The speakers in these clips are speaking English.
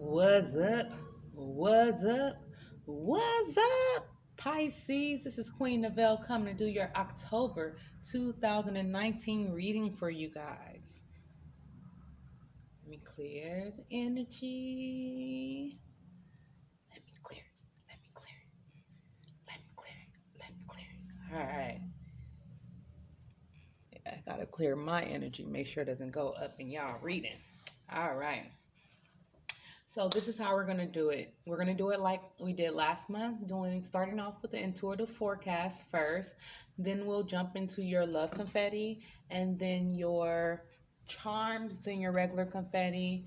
What's up? What's up? What's up, Pisces? This is Queen Novelle coming to do your October 2019 reading for you guys. Let me clear the energy. Let me clear it. Let me clear it. Let me clear it. Let me clear it. All right. I gotta clear my energy. Make sure it doesn't go up in y'all reading. All right. So this is how we're gonna do it. We're gonna do it like we did last month, starting off with the intuitive forecast first. Then we'll jump into your love confetti, and then your charms, then your regular confetti,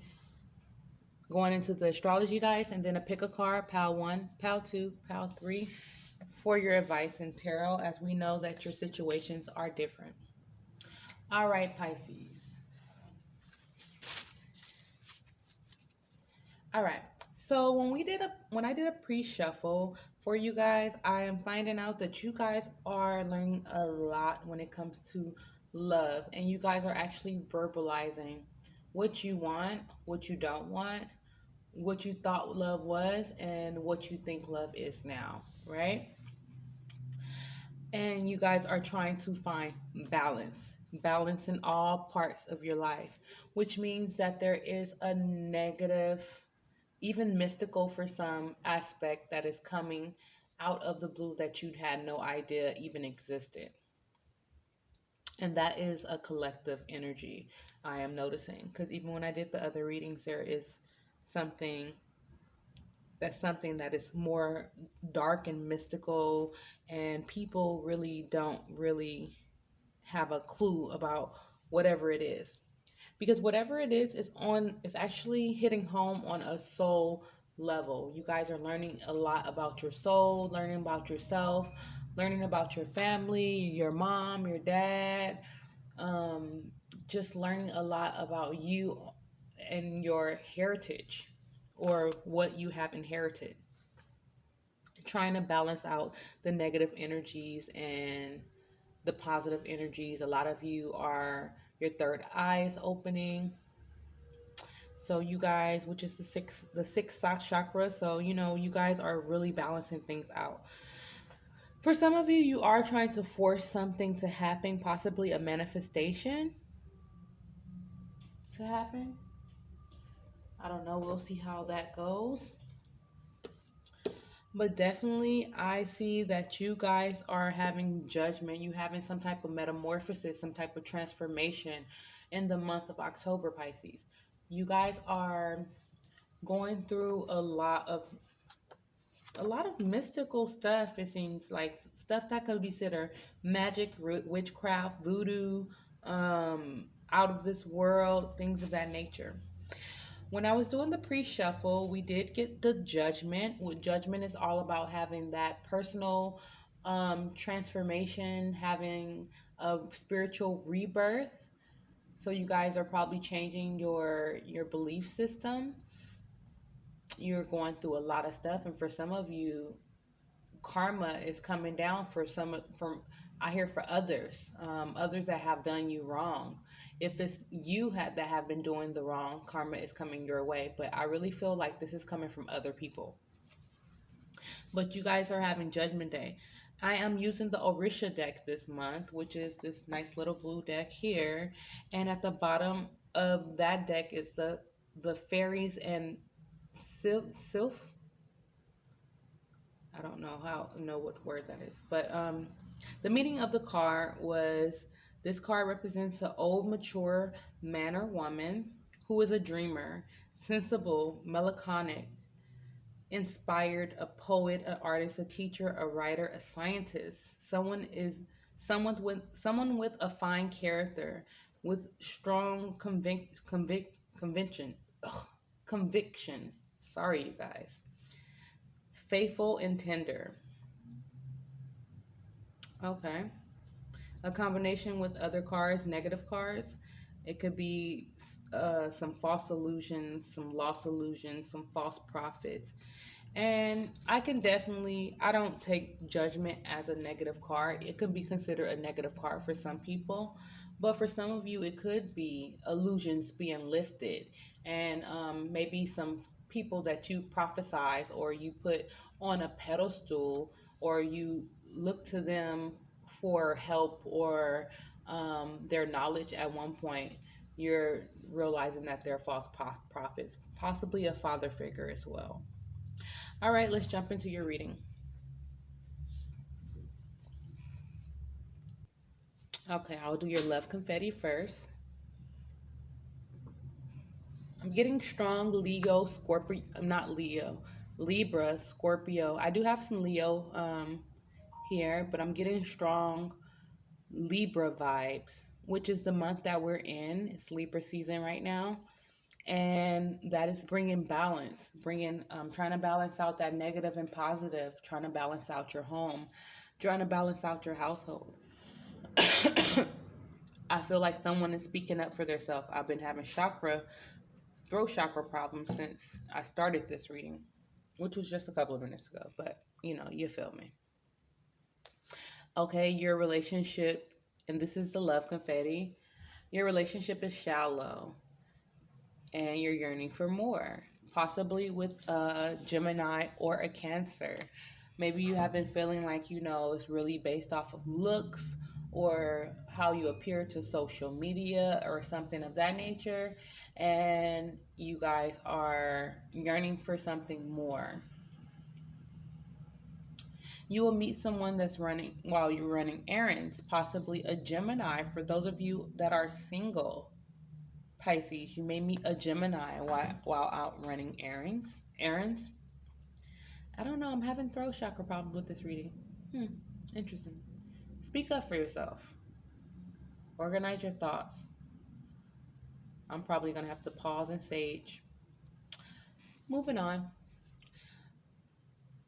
going into the astrology dice, and then a pick a card, pile 1, pile 2, pile 3, for your advice in tarot, as we know that your situations are different. All right, Pisces. All right. So when I did a pre-shuffle for you guys, I am finding out that you guys are learning a lot when it comes to love, and you guys are actually verbalizing what you want, what you don't want, what you thought love was, and what you think love is now, right? And you guys are trying to find balance in all parts of your life, which means that there is a negative, even mystical for some, aspect that is coming out of the blue that you'd had no idea even existed. And that is a collective energy, I am noticing. Because even when I did the other readings, there is something something that is more dark and mystical, and people really don't really have a clue about whatever it is, because whatever it is actually hitting home on a soul level. You guys are learning a lot about your soul, learning about yourself, learning about your family, your mom, your dad, um, just learning a lot about you and your heritage, or what you have inherited, trying to balance out the negative energies and the positive energies. A lot of you are, your third eye is opening. So you guys, which is the sixth chakra. So you guys are really balancing things out. For some of you, you are trying to force something to happen, possibly a manifestation to happen. I don't know. We'll see how that goes. But definitely, I see that you guys are having judgment. You having some type of metamorphosis, some type of transformation in the month of October, Pisces. You guys are going through a lot of mystical stuff. It seems like stuff that could be considered magic, witchcraft, voodoo, out of this world, things of that nature. When I was doing the pre-shuffle, we did get the judgment. What judgment is all about, having that personal transformation, having a spiritual rebirth. So you guys are probably changing your belief system. You're going through a lot of stuff, and for some of you, karma is coming down for from, I hear, for others, others that have done you wrong. If it's that have been doing the wrong, karma is coming your way. But I really feel like this is coming from other people. But you guys are having Judgment Day. I am using the Orisha deck this month, which is this nice little blue deck here. And at the bottom of that deck is the fairies and sylph. I don't know what word that is, but the meaning of the card was, this card represents an old, mature man or woman who is a dreamer, sensible, melancholic, inspired, a poet, an artist, a teacher, a writer, a scientist. Someone with a fine character, with strong conviction. Conviction. Sorry, you guys. Faithful and tender. Okay. A combination with other cards, negative cards. It could be some false illusions, some lost illusions, some false prophets. And I don't take judgment as a negative card. It could be considered a negative card for some people. But for some of you, it could be illusions being lifted, and maybe some people that you prophesize or you put on a pedestal, or you look to them for help or their knowledge at one point, you're realizing that they're false prophets, possibly a father figure as well. All right, let's jump into your reading. Okay, I'll do your love confetti first. I'm getting strong Leo, Scorpio, not Leo, Libra, Scorpio. I do have some Leo here, but I'm getting strong Libra vibes, which is the month that we're in. It's Libra season right now. And that is bringing balance, bringing, trying to balance out that negative and positive, trying to balance out your home, trying to balance out your household. I feel like someone is speaking up for themselves. I've been having throat chakra problems since I started this reading, which was just a couple of minutes ago, but you feel me. Okay, your relationship, and this is the love confetti. Your relationship is shallow and you're yearning for more, possibly with a Gemini or a Cancer. Maybe you have been feeling like, it's really based off of looks or how you appear to social media or something of that nature. And you guys are yearning for something more. You will meet someone that's running while you're running errands, possibly a Gemini. For those of you that are single, Pisces, you may meet a Gemini while out running Errands. I don't know. I'm having throat chakra problems with this reading. Interesting. Speak up for yourself. Organize your thoughts. I'm probably going to have to pause and sage. Moving on.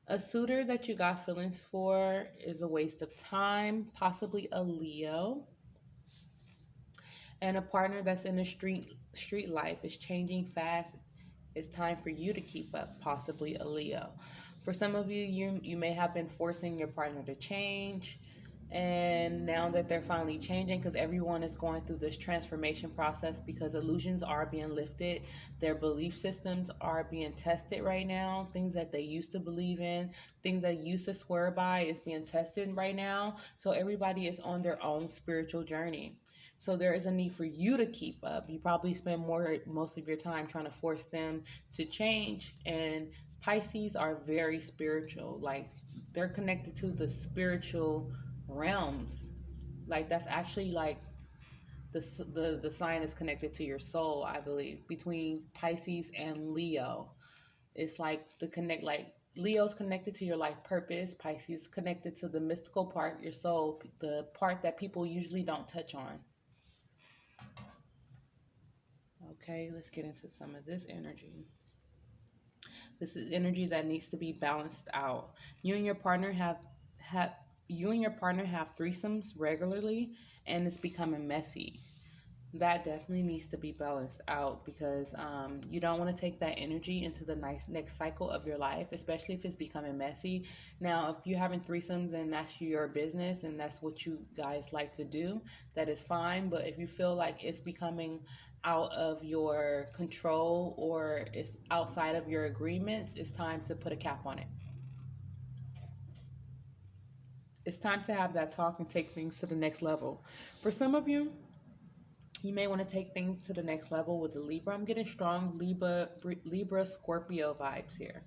A suitor that you got feelings for is a waste of time, possibly a Leo. And a partner that's in the street life is changing fast. It's time for you to keep up, possibly a Leo. For some of you, you may have been forcing your partner to change. And now that they're finally changing, because everyone is going through this transformation process, because illusions are being lifted, their belief systems are being tested right now. Things that they used to believe in, things that used to swear by is being tested right now. So everybody is on their own spiritual journey. So there is a need for you to keep up. You probably spend most of your time trying to force them to change. And Pisces are very spiritual. Like, they're connected to the spiritual realms. Like, that's actually like the sign is connected to your soul, I believe, between Pisces and Leo. It's like like Leo's connected to your life purpose, Pisces connected to the mystical part, your soul, the part that people usually don't touch on. Okay, let's get into some of this energy. This is energy that needs to be balanced out. You and your partner have you and your partner have threesomes regularly, and it's becoming messy. That definitely needs to be balanced out, because you don't want to take that energy into the next cycle of your life, especially if it's becoming messy. Now, if you're having threesomes and that's your business and that's what you guys like to do, that is fine. But if you feel like it's becoming out of your control or it's outside of your agreements, it's time to put a cap on it. It's time to have that talk and take things to the next level. For some of you, you may want to take things to the next level with the Libra. I'm getting strong Libra Scorpio vibes here.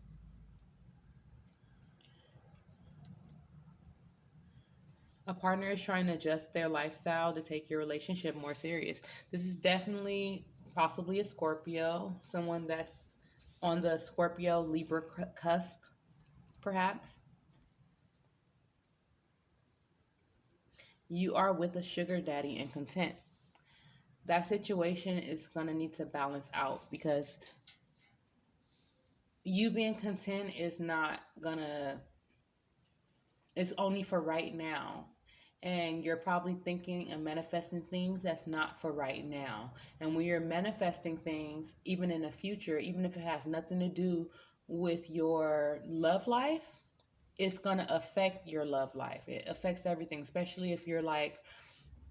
A partner is trying to adjust their lifestyle to take your relationship more serious. This is definitely possibly a Scorpio, someone that's on the Scorpio Libra cusp, perhaps. You are with a sugar daddy and content. That situation is going to need to balance out, because you being content is not going to, it's only for right now. And you're probably thinking and manifesting things that's not for right now. And when you're manifesting things, even in the future, even if it has nothing to do with your love life, it's going to affect your love life. It affects everything, especially if you're like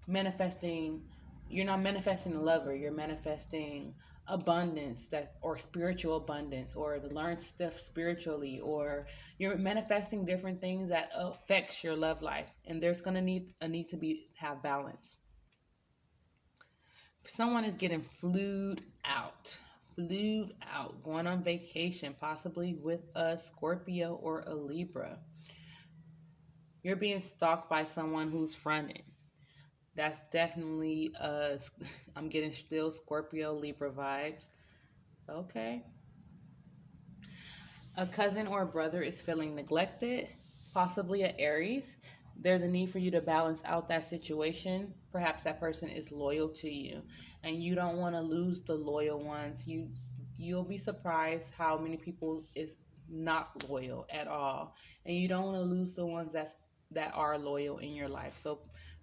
manifesting, you're not manifesting a lover, you're manifesting abundance, that or spiritual abundance, or to learn stuff spiritually, or you're manifesting different things that affects your love life, and there's going to need to be have balance. Someone is getting flued out, going on vacation, possibly with a Scorpio or a Libra. You're being stalked by someone who's fronting. That's definitely I'm getting still Scorpio Libra vibes. Okay. A cousin or a brother is feeling neglected, possibly an Aries. There's a need for you to balance out that situation. Perhaps that person is loyal to you and you don't want to lose the loyal ones. You'll be surprised how many people is not loyal at all. And you don't want to lose the ones that are loyal in your life. So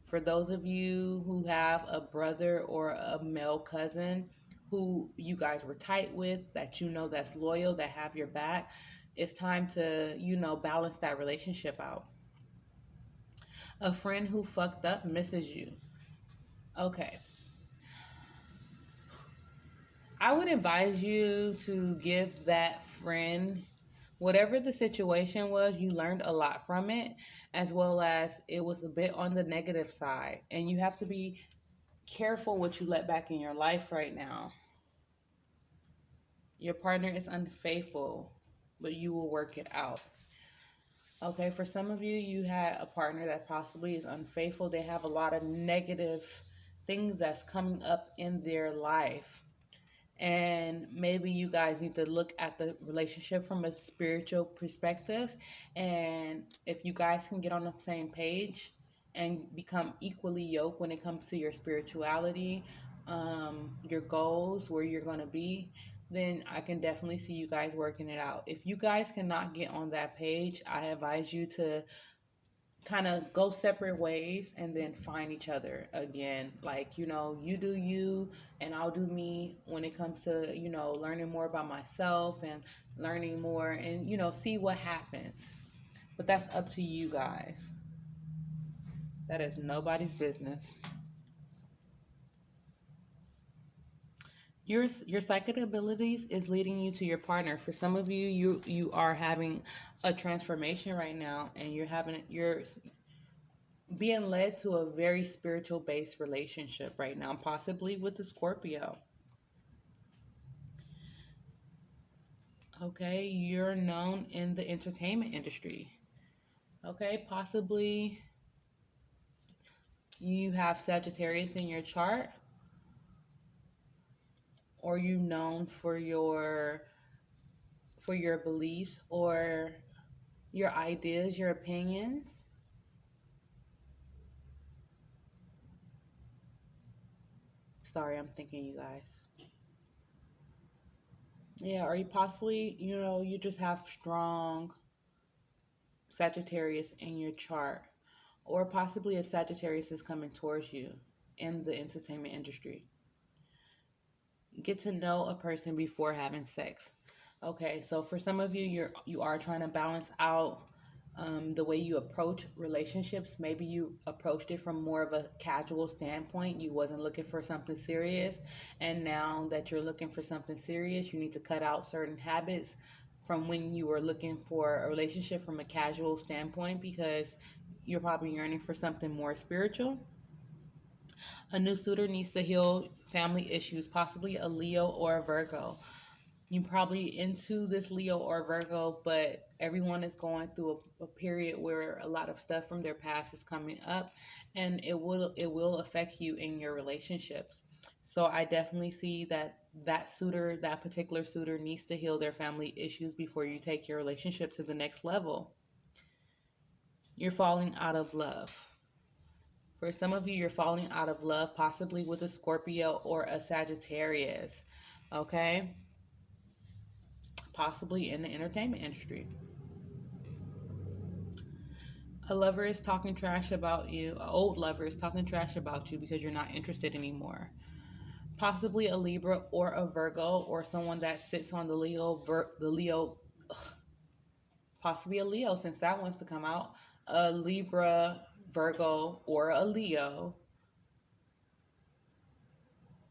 for those of you who have a brother or a male cousin who you guys were tight with, that you know that's loyal, that have your back, it's time to, balance that relationship out. A friend who fucked up misses you. Okay. I would advise you to give that friend, whatever the situation was, you learned a lot from it, as well as it was a bit on the negative side. And you have to be careful what you let back in your life right now. Your partner is unfaithful, but you will work it out. Okay, for some of you, you had a partner that possibly is unfaithful. They have a lot of negative things that's coming up in their life. And maybe you guys need to look at the relationship from a spiritual perspective. And if you guys can get on the same page and become equally yoked when it comes to your spirituality, your goals, where you're going to be, then I can definitely see you guys working it out. If you guys cannot get on that page, I advise you to kind of go separate ways and then find each other again. Like, you do you and I'll do me when it comes to, learning more about myself and learning more and, see what happens. But that's up to you guys. That is nobody's business. Your psychic abilities is leading you to your partner. For some of you, you are having a transformation right now, and you're being led to a very spiritual based relationship right now, possibly with the Scorpio. Okay, you're known in the entertainment industry. Okay, possibly you have Sagittarius in your chart, or you known for your beliefs or your ideas, your opinions. Sorry, I'm thinking, you guys. Yeah, or you possibly, you just have strong Sagittarius in your chart, or possibly a Sagittarius is coming towards you in the entertainment industry. Get to know a person before having sex. Okay, so for some of you, you are trying to balance out the way you approach relationships. Maybe you approached it from more of a casual standpoint. You wasn't looking for something serious, and now that you're looking for something serious, you need to cut out certain habits from when you were looking for a relationship from a casual standpoint, because you're probably yearning for something more spiritual. A new suitor needs to heal family issues, possibly a Leo or a Virgo. You're probably into this Leo or Virgo, but everyone is going through a period where a lot of stuff from their past is coming up, and it will affect you in your relationships. So I definitely see that particular suitor needs to heal their family issues before you take your relationship to the next level. You're falling out of love. For some of you, you're falling out of love, possibly with a Scorpio or a Sagittarius. Okay? Possibly in the entertainment industry. A lover is talking trash about you. An old lover is talking trash about you because you're not interested anymore. Possibly a Libra or a Virgo, or someone that sits on the Leo, possibly a Leo, since that wants to come out. A Libra, Virgo, or a Leo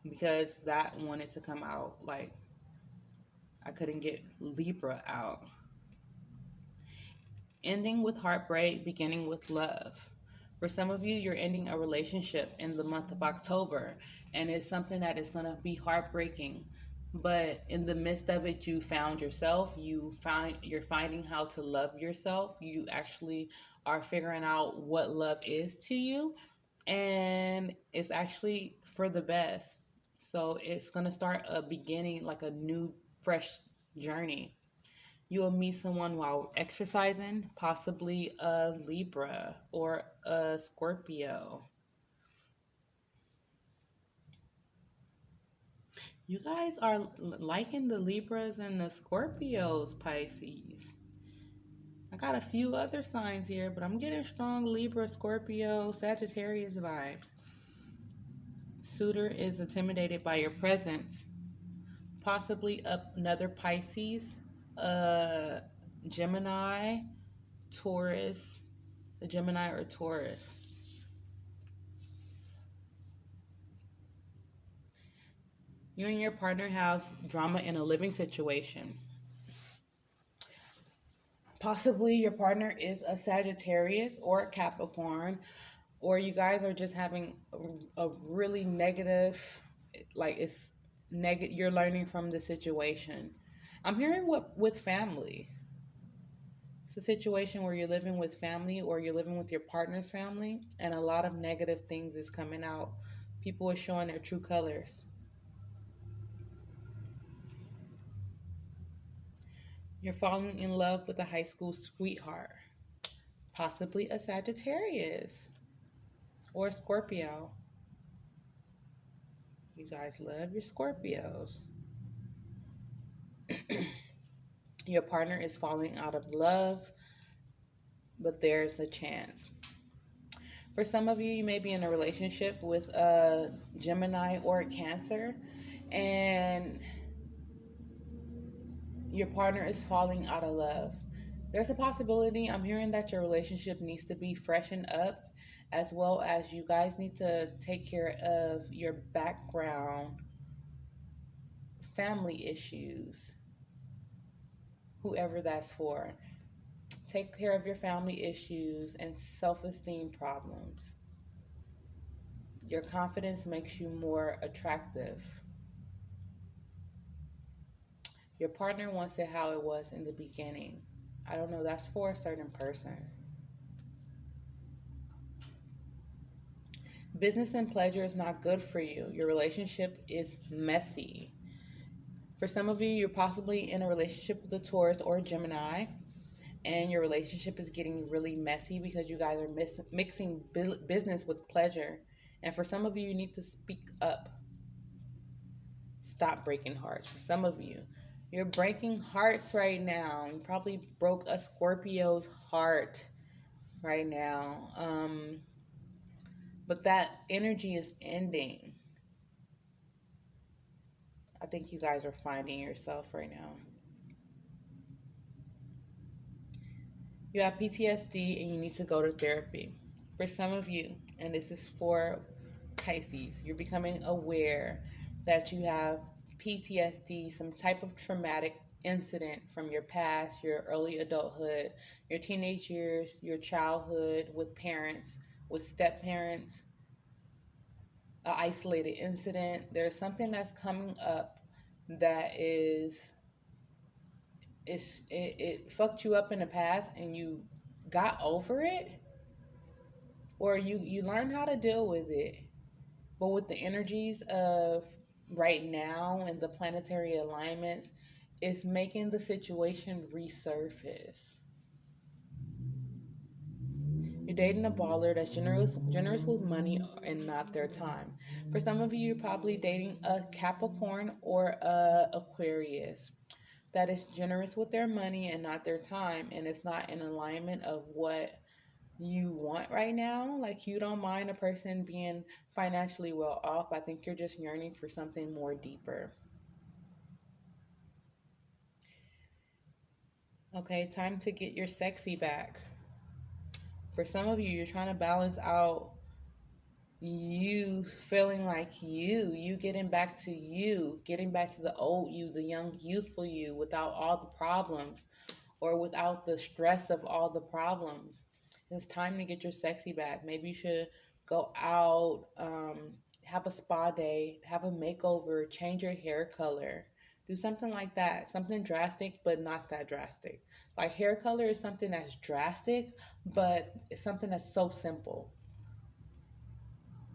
because that wanted to come out. Like, I couldn't get Libra out. Ending with heartbreak, beginning with love. For some of you, you're ending a relationship in the month of October, and it's something that is going to be heartbreaking. But in the midst of it, you found yourself. You're finding how to love yourself. You actually are figuring out what love is to you, and it's actually for the best. So it's going to start a beginning, like a new, fresh journey. You will meet someone while exercising, possibly a Libra or a Scorpio. You guys are liking the Libras and the Scorpios, Pisces. I got a few other signs here, but I'm getting strong Libra, Scorpio, Sagittarius vibes. Suitor is intimidated by your presence. Possibly another Pisces, uh, Gemini, Taurus, a Gemini or Taurus. You and your partner have drama in a living situation. Possibly your partner is a Sagittarius or a Capricorn, or you guys are just having a really negative, like you're learning from the situation. I'm hearing what with family. It's a situation where you're living with family or you're living with your partner's family, and a lot of negative things is coming out. People are showing their true colors. You're falling in love with a high school sweetheart, possibly a Sagittarius or a Scorpio. You guys love your Scorpios. Your partner is falling out of love, but there's a chance. For some of you, you may be in a relationship with a Gemini or a Cancer, and your partner is falling out of love. There's a possibility, I'm hearing that your relationship needs to be freshened up, as well as you guys need to take care of your background, family issues, whoever that's for. Take care of your family issues and self esteem problems. Your confidence makes you more attractive. Your partner wants it how it was in the beginning. I don't know, that's for a certain person. Business and pleasure is not good for you. Your relationship is messy. For some of you, you're possibly in a relationship with a Taurus or a Gemini, and your relationship is getting really messy because you guys are mixing business with pleasure. And for some of you, you need to speak up. Stop breaking hearts. For some of you, you're breaking hearts right now. You probably broke a Scorpio's heart right now. But that energy is ending. I think you guys are finding yourself right now. You have PTSD and you need to go to therapy. For some of you, and this is for Pisces, you're becoming aware that you have PTSD, some type of traumatic incident from your past, your early adulthood, your teenage years, your childhood with parents, with step parents, an isolated incident. There's something that's coming up that it fucked you up in the past and you got over it, or you learned how to deal with it. But with the energies of right now and the planetary alignments, it's making the situation resurface. You're dating a baller that's generous with money and not their time. For some of you, you're probably dating a Capricorn or a Aquarius that is generous with their money and not their time, and it's not in alignment of what you want right now. Like, you don't mind a person being financially well off. I think you're just yearning for something more deeper. Okay, time to get your sexy back. For some of you, you're trying to balance out you feeling like you getting back to you, getting back to the old you, the young, youthful you, without all the problems or without the stress of all the problems. It's time to get your sexy back. Maybe you should go out, have a spa day, have a makeover, change your hair color, do something like that. Something drastic, but not that drastic. Like hair color is something that's drastic, but it's something that's so simple.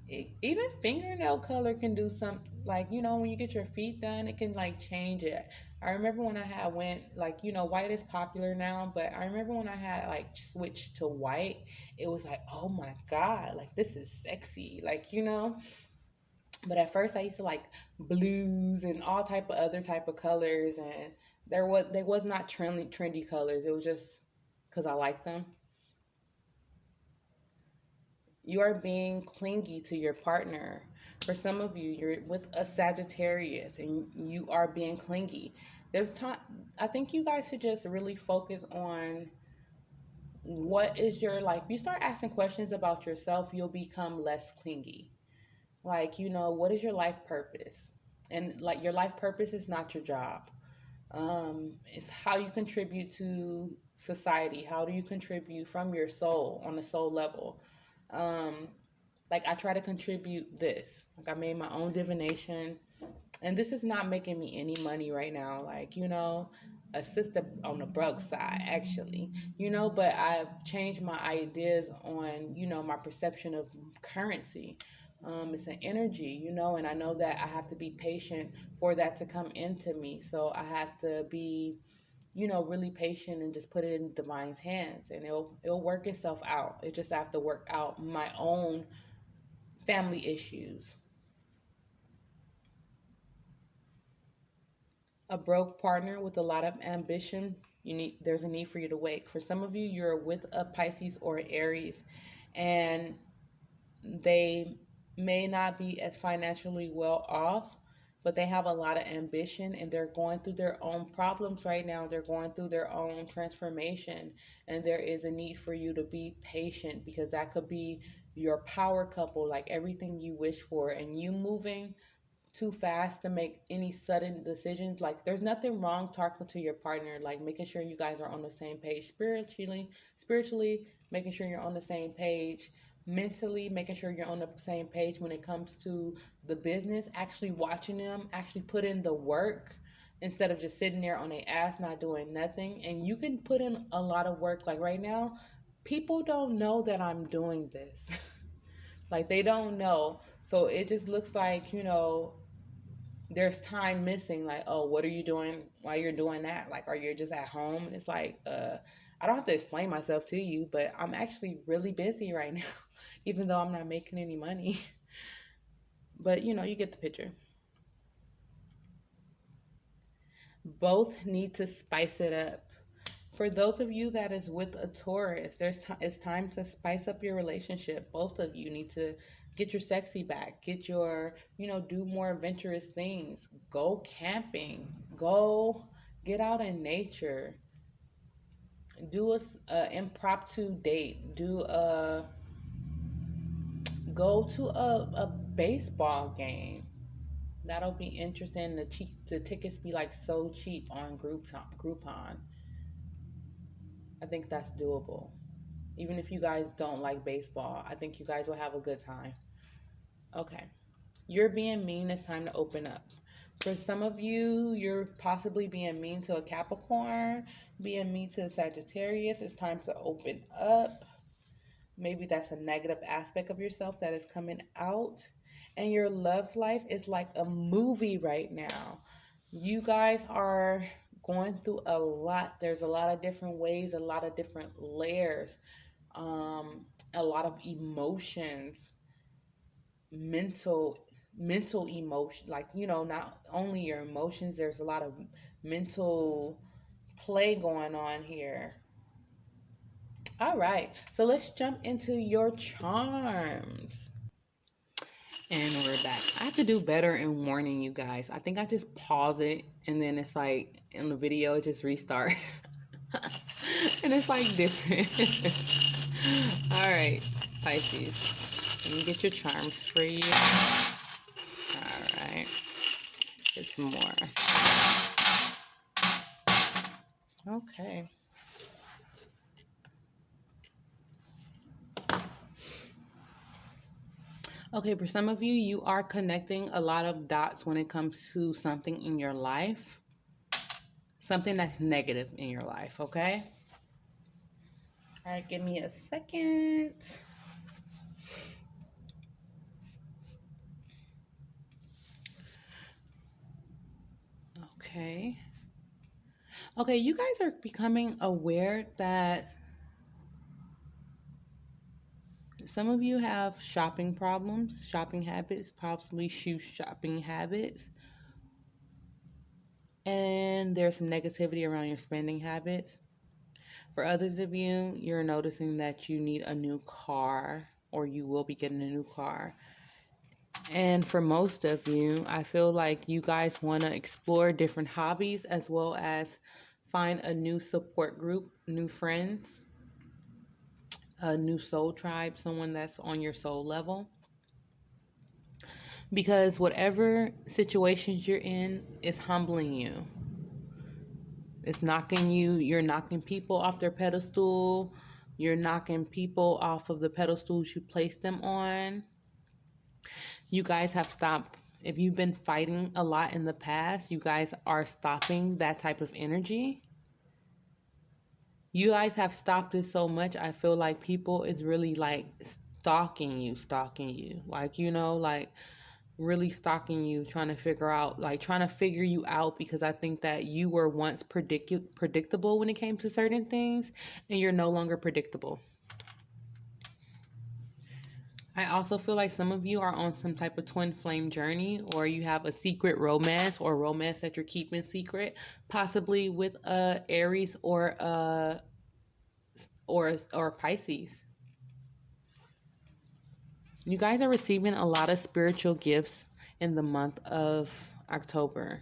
Even fingernail color can do some, like, when you get your feet done, it can like change it. I remember when I had went, like, white is popular now, but I remember when I had like switched to white, it was like, oh my god, like this is sexy, like, but at first I used to like blues and all type of other type of colors, and there was not trendy colors. It was just because I like them. You are being clingy to your partner. For some of you, you're with a Sagittarius and you are being clingy. There's time, I think you guys should just really focus on what is your, like, you start asking questions about yourself, you'll become less clingy. Like, what is your life purpose? And like your life purpose is not your job. It's how you contribute to society. How do you contribute from your soul on a soul level? Um, like I try to contribute this. Like I made my own divination, and this is not making me any money right now. Like, a sister on the broke side, actually, but I've changed my ideas on, my perception of currency. It's an energy, and I know that I have to be patient for that to come into me. So I have to be, really patient and just put it in divine's hands, and it'll work itself out. It just have to work out my own family issues. A broke partner with a lot of ambition, there's a need for you to wake. For some of you, you're with a Pisces or Aries, and they may not be as financially well off, but they have a lot of ambition and they're going through their own problems right now. They're going through their own transformation, and there is a need for you to be patient, because that could be your power couple, like everything you wish for, and you moving too fast to make any sudden decisions. Like there's nothing wrong talking to your partner, like making sure you guys are on the same page spiritually, making sure you're on the same page mentally, making sure you're on the same page when it comes to the business, actually watching them actually put in the work instead of just sitting there on their ass not doing nothing. And you can put in a lot of work. Like right now, people don't know that I'm doing this. Like they don't know. So it just looks like, there's time missing. Like, oh, what are you doing while you're doing that? Like, are you just at home? And it's like, I don't have to explain myself to you, but I'm actually really busy right now, even though I'm not making any money. But you get the picture. Both need to spice it up. For those of you that is with a Taurus, it's time to spice up your relationship. Both of you need to get your sexy back, get your, do more adventurous things, go camping, go get out in nature, do a impromptu date, go to a baseball game. That'll be interesting. The tickets be like so cheap on Groupon. I think that's doable. Even if you guys don't like baseball, I think you guys will have a good time. Okay. You're being mean. It's time to open up. For some of you, you're possibly being mean to a Capricorn, being mean to a Sagittarius. It's time to open up. Maybe that's a negative aspect of yourself that is coming out. And your love life is like a movie right now. You guys are going through a lot. There's a lot of different ways, a lot of different layers, a lot of emotions, mental emotion. Like, not only your emotions, there's a lot of mental play going on here. All right, so let's jump into your charms. And we're back. I have to do better in warning you guys. I think I just pause it and then it's like in the video it just restart. And it's like different. All right, Pisces. Let me get your charms for you. All right. It's more. Okay. Okay, for some of you, you are connecting a lot of dots when it comes to something in your life, something that's negative in your life, okay? All right, give me a second. Okay. Okay, you guys are becoming aware that some of you have shopping problems, shopping habits, possibly shoe shopping habits. And there's some negativity around your spending habits. For others of you, you're noticing that you need a new car or you will be getting a new car. And for most of you, I feel like you guys want to explore different hobbies as well as find a new support group, new friends, a new soul tribe, someone that's on your soul level. Because whatever situations you're in is humbling you. It's knocking you, you're knocking people off their pedestal. You're knocking people off of the pedestals you placed them on. You guys have stopped. If you've been fighting a lot in the past, you guys are stopping that type of energy. You guys have stopped it so much. I feel like people is really like stalking you. Like, like really stalking you, trying to figure you out because I think that you were once predictable when it came to certain things and you're no longer predictable. I also feel like some of you are on some type of twin flame journey, or you have a secret romance or romance that you're keeping secret, possibly with Aries or Pisces. You guys are receiving a lot of spiritual gifts in the month of October.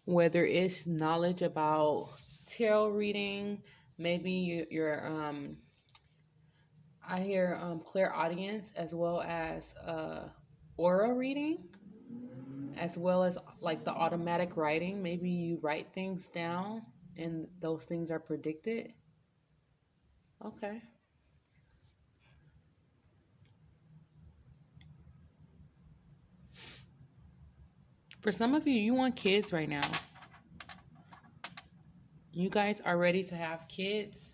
Whether it's knowledge about tarot reading, maybe you're I hear clairaudience as well as aura reading, as well as like the automatic writing. Maybe you write things down and those things are predicted. Okay. For some of you, you want kids right now. You guys are ready to have kids.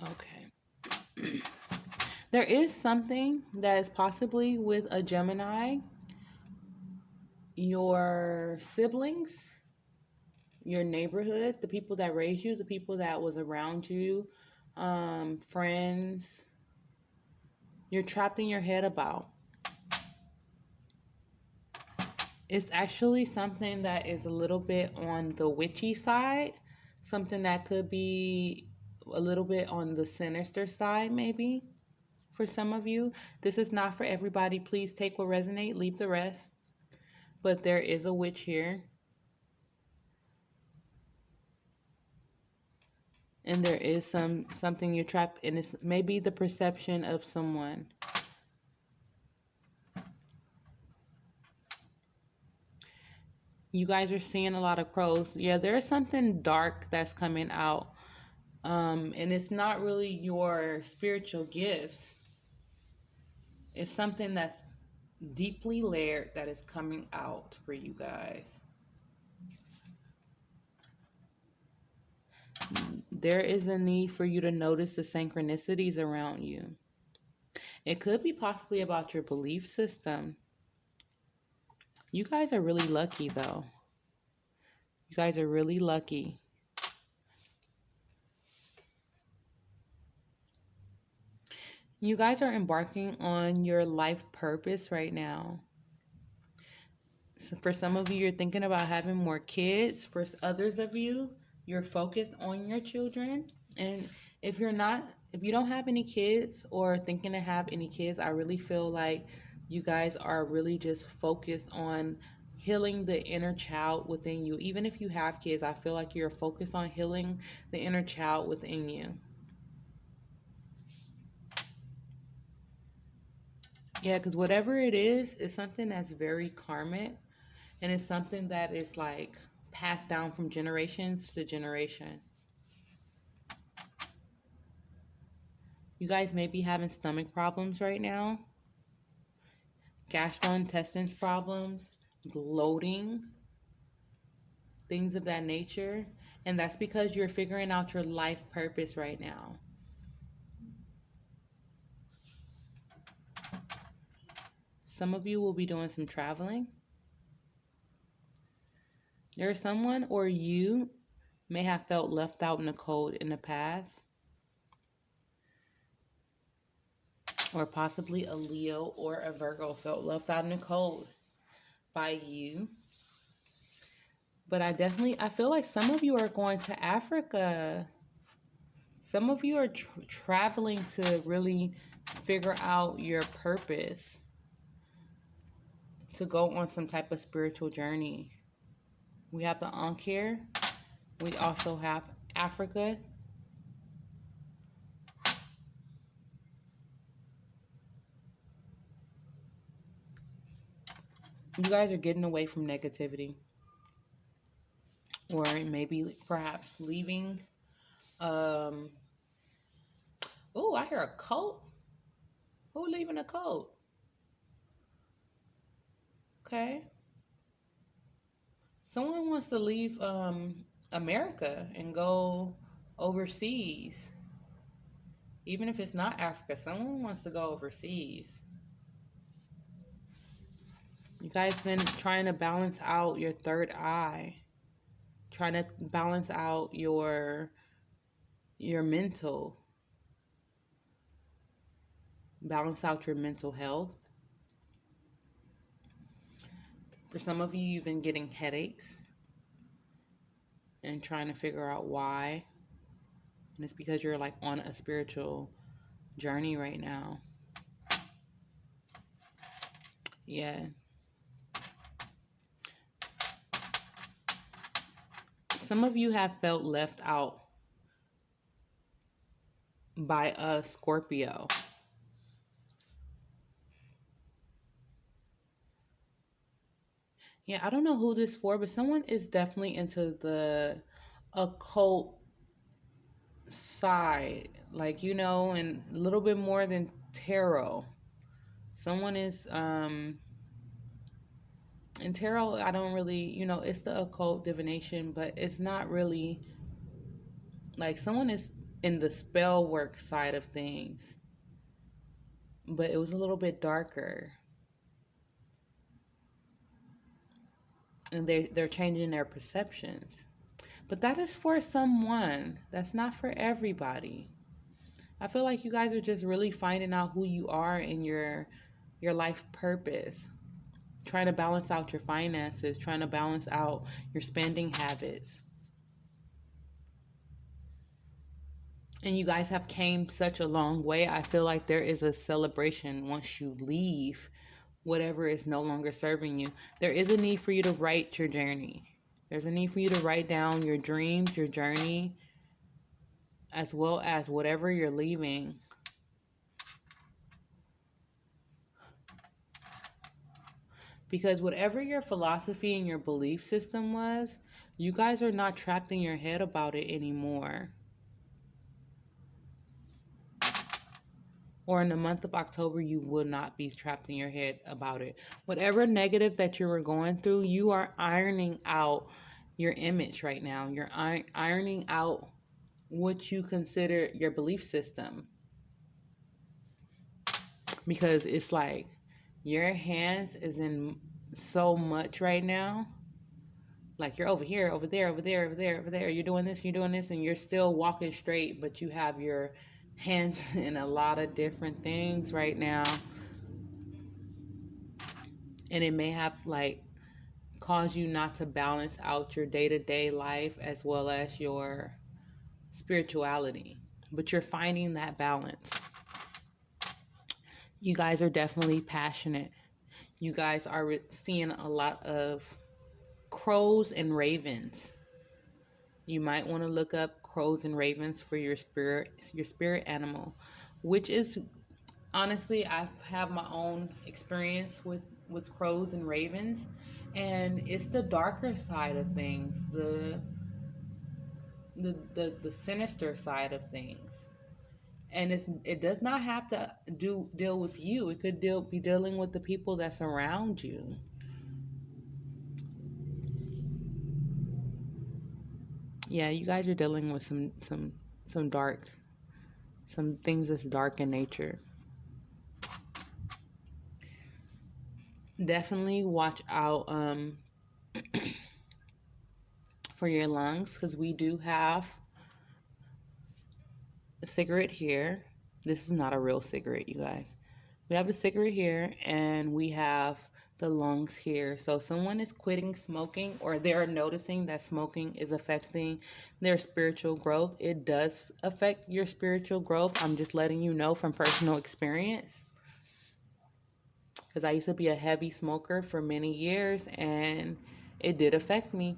Okay. There is something that is possibly with a Gemini, your siblings, your neighborhood, the people that raised you, the people that was around you, friends, you're trapped in your head about. It's actually something that is a little bit on the witchy side, something that could be a little bit on the sinister side, maybe for some of you. This is not for everybody. Please take what resonates, leave the rest. But there is a witch here. And there is something you're trapped in. It's maybe the perception of someone. You guys are seeing a lot of crows. Yeah, there's something dark that's coming out. And it's not really your spiritual gifts. It's something that's deeply layered that is coming out for you guys. There is a need for you to notice the synchronicities around you. It could be possibly about your belief system. You guys are really lucky, though. You guys are really lucky. You guys are embarking on your life purpose right now. So for some of you, you're thinking about having more kids. For others of you, you're focused on your children. And if you don't have any kids or thinking to have any kids, I really feel like you guys are really just focused on healing the inner child within you. Even if you have kids, I feel like you're focused on healing the inner child within you. Yeah, because whatever it is something that's very karmic, and it's something that is like passed down from generations to generation. You guys may be having stomach problems right now, gastrointestinal problems, bloating, things of that nature. And that's because you're figuring out your life purpose right now. Some of you will be doing some traveling. There's someone, or you may have felt left out in the cold in the past. Or possibly a Leo or a Virgo felt left out in the cold by you. But I feel like some of you are going to Africa. Some of you are traveling to really figure out your purpose, to go on some type of spiritual journey. We have the Ankh here. We also have Africa. You guys are getting away from negativity. Or maybe perhaps leaving. Oh, I hear a cult. Who leaving a cult? Okay. Someone wants to leave America and go overseas. Even if it's not Africa, someone wants to go overseas. You guys been trying to balance out your third eye, trying to balance out your mental, balance out your mental health. For some of you, you've been getting headaches and trying to figure out why. And it's because you're like on a spiritual journey right now. Yeah. Some of you have felt left out by a Scorpio. Yeah, I don't know who this for, but someone is definitely into the occult side, like, and a little bit more than tarot. Someone is in tarot, I don't really, it's the occult divination, but it's not really like someone is in the spell work side of things, but it was a little bit darker. And they're changing their perceptions. But that is for someone. That's not for everybody. I feel like you guys are just really finding out who you are and your life purpose. Trying to balance out your finances, trying to balance out your spending habits. And you guys have came such a long way. I feel like there is a celebration once you leave whatever is no longer serving you. There is a need for you to write your journey. There's a need for you to write down your dreams, your journey, as well as whatever you're leaving. Because whatever your philosophy and your belief system was, you guys are not trapped in your head about it anymore. Or in the month of October, you will not be trapped in your head about it. Whatever negative that you were going through, you are ironing out your image right now. You're ironing out what you consider your belief system. Because it's like your hands is in so much right now. Like you're over here, over there, over there, over there, over there. You're doing this, and you're still walking straight, but you have your hands in a lot of different things right now. And it may have like caused you not to balance out your day-to-day life as well as your spirituality. But you're finding that balance. You guys are definitely passionate. You guys are seeing a lot of crows and ravens. You might want to look up crows and ravens for your spirit animal, which is honestly, I've had my own experience with crows and ravens, and it's the darker side of things, the sinister side of things. And it does not have to deal with you. It could be dealing with the people that surround you. Yeah, you guys are dealing with some dark, some things that's dark in nature. Definitely watch out for your lungs, because we do have a cigarette here. This is not a real cigarette, you guys. We have a cigarette here, and we have the lungs here. So someone is quitting smoking, or they're noticing that smoking is affecting their spiritual growth. It does affect your spiritual growth. I'm just letting you know from personal experience, because I used to be a heavy smoker for many years, and it did affect me.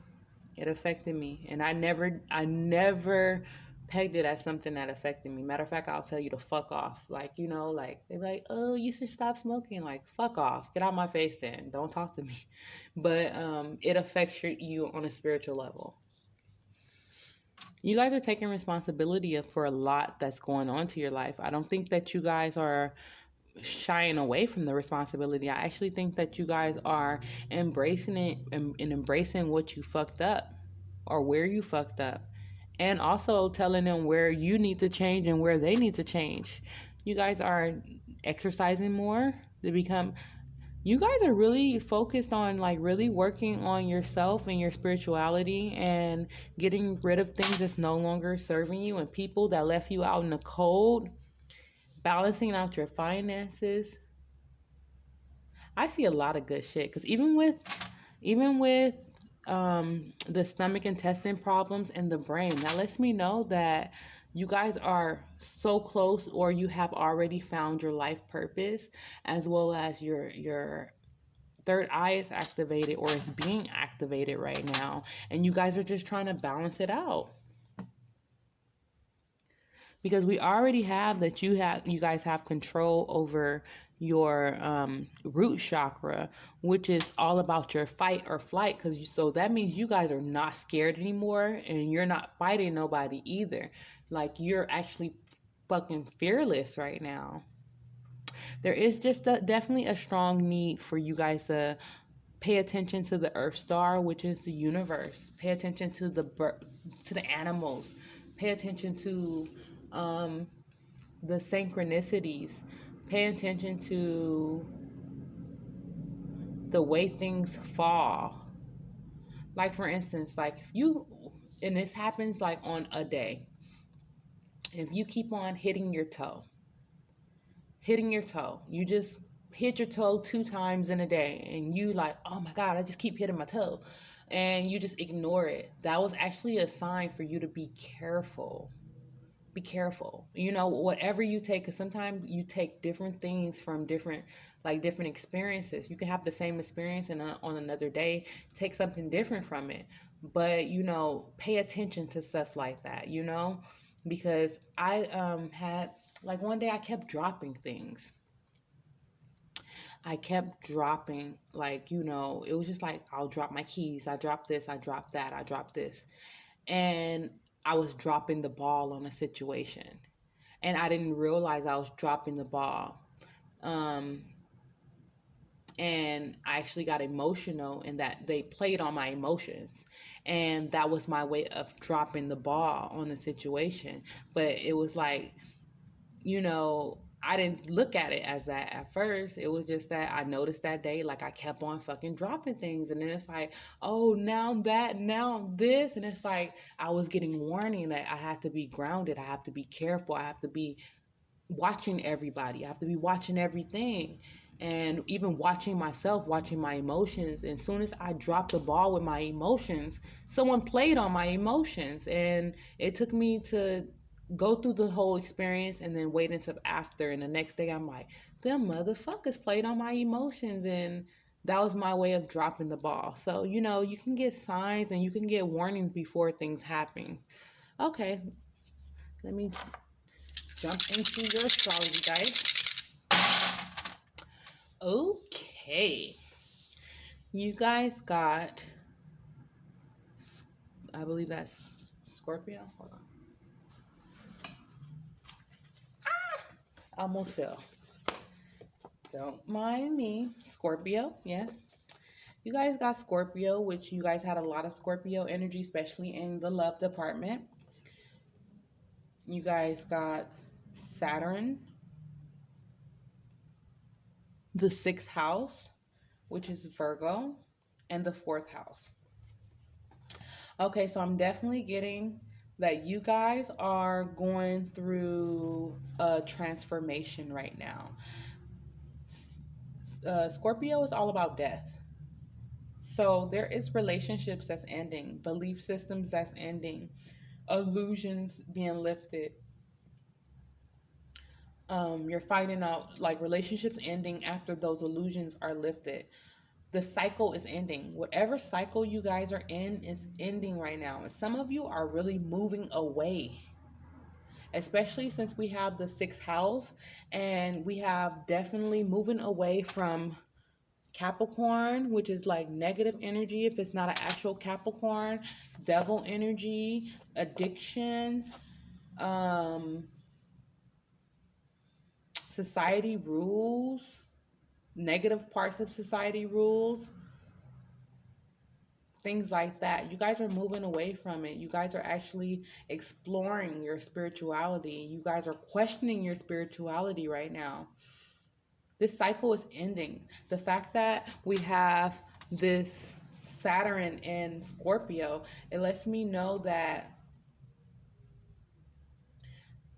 It affected me, and I never pegged it as something that affected me. Matter of fact, I'll tell you to fuck off. Like, like they're like, oh, you should stop smoking. Like, fuck off, get out my face. Then don't talk to me. But it affects you on a spiritual level. You guys are taking responsibility for a lot that's going on to your life. I don't think that you guys are shying away from the responsibility. I actually think that you guys are embracing it, and embracing what you fucked up, or where you fucked up, and also telling them where you need to change and where they need to change. You guys are exercising more to become, you guys are really focused on like really working on yourself and your spirituality, and getting rid of things that's no longer serving you and people that left you out in the cold, balancing out your finances. I see a lot of good shit, because even with the stomach intestine problems and the brain, that lets me know that you guys are so close, or you have already found your life purpose, as well as your third eye is activated, or is being activated right now, and you guys are just trying to balance it out. Because we already have that, you guys have control over your root chakra, which is all about your fight or flight. So that means you guys are not scared anymore, and you're not fighting nobody either. Like, you're actually fucking fearless right now. There is just definitely a strong need for you guys to pay attention to the Earth Star, which is the universe. Pay attention to the animals. Pay attention to the synchronicities. Pay attention to the way things fall. Like, for instance, like and this happens like on a day, if you keep on hitting your toe, you just hit your toe 2 times in a day, and you like, oh my God, I just keep hitting my toe, and you just ignore it. That was actually a sign for you to be careful. Be careful, whatever you take, because sometimes you take different things from different experiences. You can have the same experience, and on another day take something different from it. But pay attention to stuff like that, because I had, like, one day I kept dropping things. I kept dropping, like, it was just like, I'll drop my keys, I drop this, I drop that, I drop this, and I was dropping the ball on a situation, and I didn't realize I was dropping the ball. And I actually got emotional, and that they played on my emotions, and that was my way of dropping the ball on the situation. But it was like, I didn't look at it as that at first. It was just that I noticed that day, like, I kept on fucking dropping things. And then it's like, oh, now that, now this. And it's like, I was getting warning that I had to be grounded. I have to be careful. I have to be watching everybody. I have to be watching everything. And even watching myself, watching my emotions. And as soon as I dropped the ball with my emotions, someone played on my emotions. And it took me to go through the whole experience and then wait until after. And the next day I'm like, them motherfuckers played on my emotions. And that was my way of dropping the ball. So, you can get signs and you can get warnings before things happen. Okay, let me jump into your astrology, guys. Okay. You guys got, I believe that's Scorpio. Hold on. Almost fell. Don't mind me. Scorpio, yes. You guys got Scorpio, which you guys had a lot of Scorpio energy, especially in the love department. You guys got Saturn, the sixth house, which is Virgo, and the fourth house. Okay, so I'm definitely getting that you guys are going through a transformation right now. Scorpio is all about death. So there is relationships that's ending, belief systems that's ending, illusions being lifted. You're finding out like relationships ending after those illusions are lifted. The cycle is ending. Whatever cycle you guys are in is ending right now. And some of you are really moving away, especially since we have the sixth house and we have definitely moving away from Capricorn, which is like negative energy if it's not an actual Capricorn, devil energy, addictions, um, society rules, negative parts of society rules, things like that. You guys are moving away from it. You guys are actually exploring your spirituality. You guys are questioning your spirituality right now. This cycle is ending. The fact that we have this Saturn in Scorpio, it lets me know that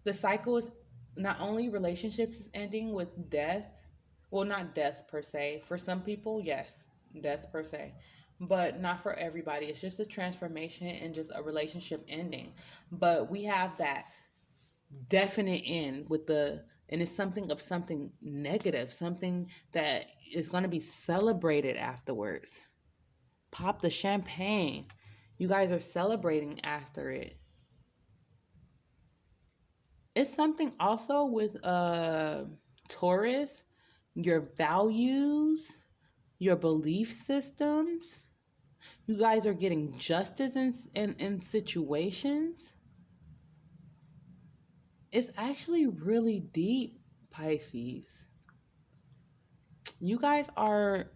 the cycle is not only relationships is ending with death, well, not death per se. For some people, yes, death per se, but not for everybody. It's just a transformation and just a relationship ending. But we have that definite end with and it's something of something negative, something that is going to be celebrated afterwards. Pop the champagne. You guys are celebrating after it. It's something also with Taurus, your values, your belief systems. You guys are getting justice in situations. It's actually really deep, Pisces. You guys are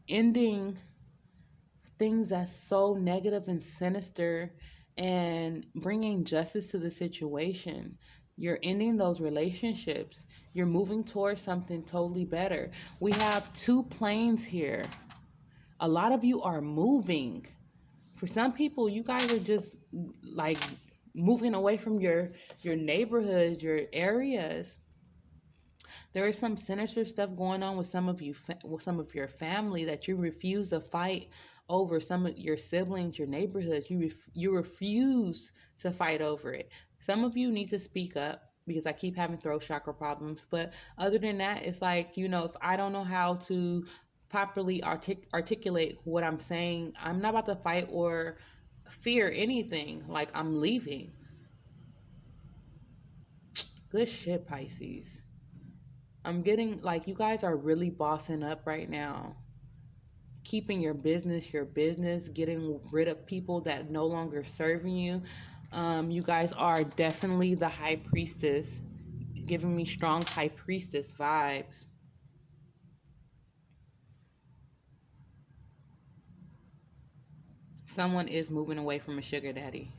ending things that's so negative and sinister and bringing justice to the situation. You're ending those relationships. You're moving towards something totally better. We have two planes here. A lot of you are moving. For some people, you guys are just like moving away from your neighborhoods, your areas. There is some sinister stuff going on with some of you, with some of your family that you refuse to fight over. Some of your siblings, your neighborhoods, you refuse to fight over it. Some of you need to speak up because I keep having throat chakra problems. But other than that, it's like, if I don't know how to properly articulate what I'm saying, I'm not about to fight or fear anything. Like, I'm leaving. Good shit, Pisces. I'm getting like you guys are really bossing up right now. Keeping your business, getting rid of people that no longer serving you. You guys are definitely the high priestess, giving me strong high priestess vibes. Someone is moving away from a sugar daddy.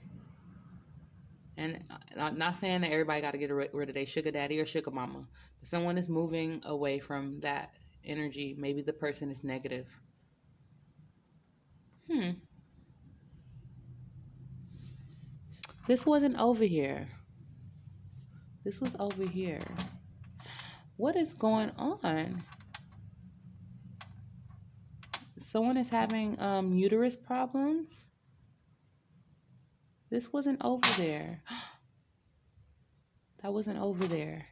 And I'm not saying that everybody got to get rid of their sugar daddy or sugar mama. But someone is moving away from that energy. Maybe the person is negative. This wasn't over here. This was over here. What is going on? Someone is having uterus problems. This wasn't over there. That wasn't over there.